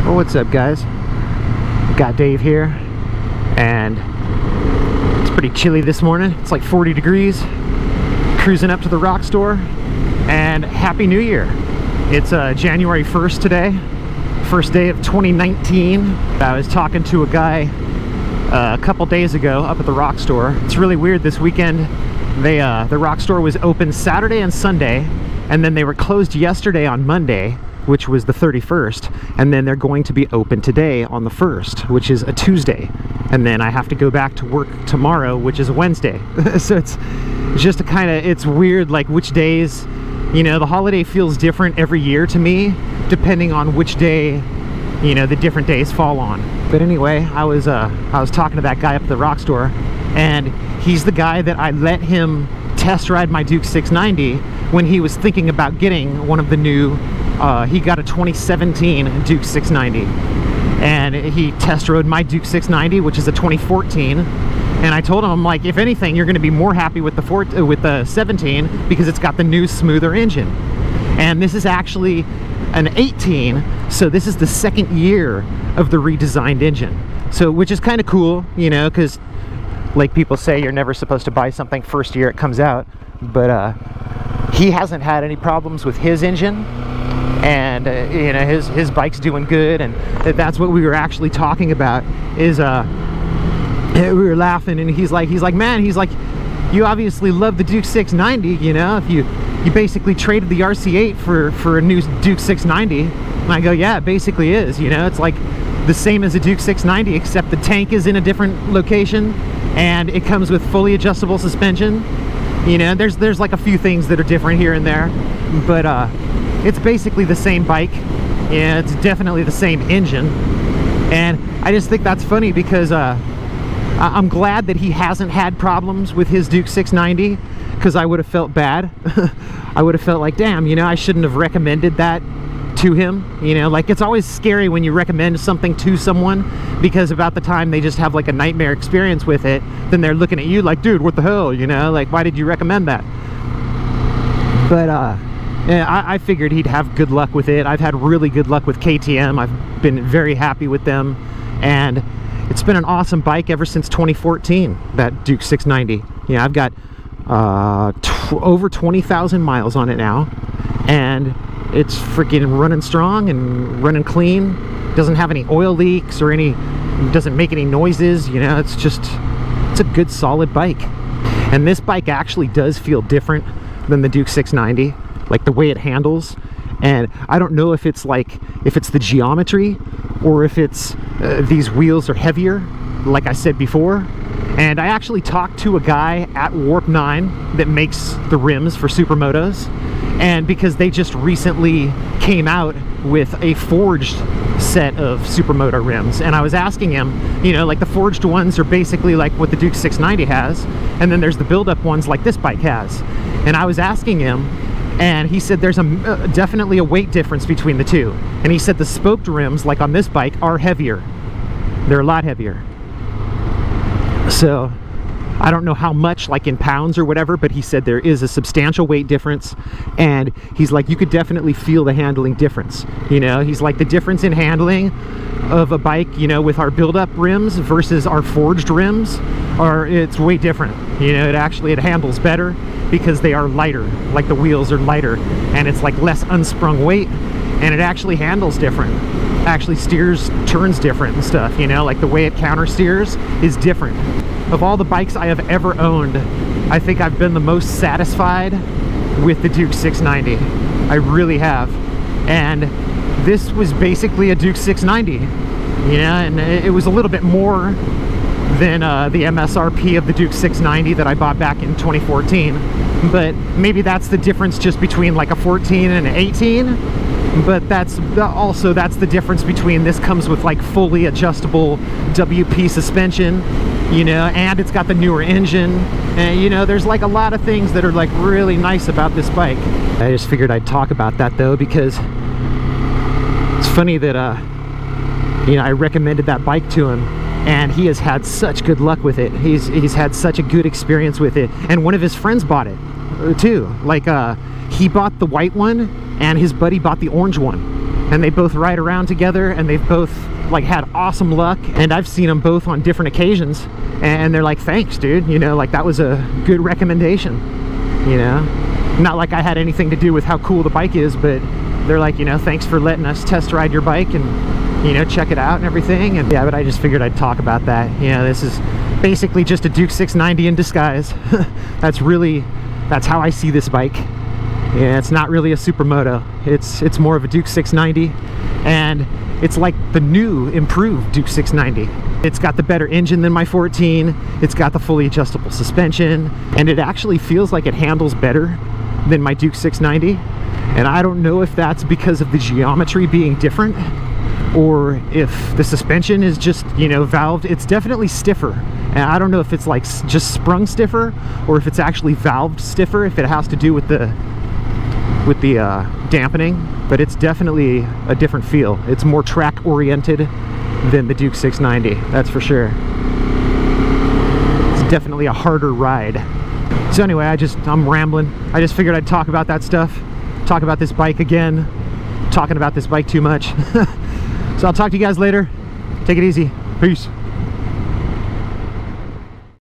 Well, what's up, guys? Got Dave here, and it's pretty chilly this morning. It's like 40 degrees. Cruising up to the rock store, and Happy New Year. It's January 1st today, first day of 2019. I was talking to a guy a couple days ago up at the rock store. It's really weird this weekend. The rock store was open Saturday and Sunday, and then they were closed yesterday on Monday, which was the 31st, and then they're going to be open today on the 1st, which is a Tuesday, and then I have to go back to work tomorrow, which is a Wednesday. So it's just a kind of, it's weird, like which days, you know, the holiday feels different every year to me, depending on which day, you know, the different days fall on. But anyway, I was talking to that guy up at the rock store, and he's the guy that I let him test ride my Duke 690 when he was thinking about getting one of the new, he got a 2017 Duke 690, and he test rode my Duke 690, which is a 2014, and I told him, I'm like, if anything, you're going to be more happy with the 17 because it's got the new smoother engine. And this is actually an 18, so this is the second year of the redesigned engine, so which is kind of cool, you know, because like people say, you're never supposed to buy something first year it comes out, but he hasn't had any problems with his engine, and you know, his bike's doing good, and that's what we were actually talking about. Is we were laughing, and he's like, man, he's like, you obviously love the Duke 690, you know, if you basically traded the RC8 for a new Duke 690. And I go, yeah, it basically is, you know, it's like the same as a Duke 690, except the tank is in a different location, and it comes with fully adjustable suspension. You know, there's like a few things that are different here and there, but it's basically the same bike. Yeah, it's definitely the same engine, and I just think that's funny because I'm glad that he hasn't had problems with his Duke 690, because I would have felt bad. I would have felt like, damn, you know, I shouldn't have recommended that to him. You know, like, it's always scary when you recommend something to someone, because about the time they just have like a nightmare experience with it, then they're looking at you like, dude, what the hell, you know, like, why did you recommend that? But yeah, I figured he'd have good luck with it. I've had really good luck with KTM. I've been very happy with them, and it's been an awesome bike ever since 2014, that Duke 690. Yeah, I've got over 20,000 miles on it now, and it's freaking running strong and running clean. Doesn't have any oil leaks or doesn't make any noises, you know. It's a good solid bike. And this bike actually does feel different than the Duke 690, like the way it handles. And I don't know if it's the geometry, or if it's these wheels are heavier, like I said before. And I actually talked to a guy at Warp 9 that makes the rims for Supermotos, and because they just recently came out with a forged set of Supermoto rims, and I was asking him, you know, like the forged ones are basically like what the Duke 690 has, and then there's the build-up ones like this bike has. And I was asking him, and he said there's definitely a weight difference between the two. And he said the spoked rims, like on this bike, are heavier. They're a lot heavier. So I don't know how much, like in pounds or whatever, but he said there is a substantial weight difference, and he's like, you could definitely feel the handling difference. You know, he's like, the difference in handling of a bike, you know, with our build-up rims versus our forged rims, it's way different. You know, it handles better because they are lighter, like the wheels are lighter, and it's like less unsprung weight, and it actually handles different. Actually turns different and stuff, you know, like the way it counter steers is different. Of all the bikes I have ever owned, I think I've been the most satisfied with the Duke 690. I really have. And this was basically a Duke 690, you know, and it was a little bit more than the MSRP of the Duke 690 that I bought back in 2014. But maybe that's the difference just between like a 14 and an 18. But that's the difference between this comes with like fully adjustable WP suspension, you know, and it's got the newer engine, and you know, there's like a lot of things that are like really nice about this bike. I just figured I'd talk about that though, because it's funny that you know, I recommended that bike to him, and he has had such good luck with it. He's had such a good experience with it, and one of his friends bought it too. Like he bought the white one, and his buddy bought the orange one. and they both ride around together, and they've both like had awesome luck, and I've seen them both on different occasions, and they're like, thanks dude, you know, like that was a good recommendation, you know, not like I had anything to do with how cool the bike is, but they're like, you know, thanks for letting us test ride your bike and, you know, check it out and everything. And yeah, but I just figured I'd talk about that. You know, this is basically just a Duke 690 in disguise. That's how I see this bike. Yeah, it's not really a supermoto. It's more of a Duke 690, and it's like the new improved Duke 690. It's got the better engine than my 14, it's got the fully adjustable suspension, and it actually feels like it handles better than my Duke 690. And I don't know if that's because of the geometry being different, or if the suspension is just, you know, valved. It's definitely stiffer, and I don't know if it's like just sprung stiffer, or if it's actually valved stiffer, if it has to do with the dampening. But it's definitely a different feel. It's more track oriented than the Duke 690, that's for sure. It's definitely a harder ride. So anyway, I'm rambling. I just figured I'd talk about that stuff, talk about this bike again. Talking about this bike too much. So I'll talk to you guys later. Take it easy. Peace.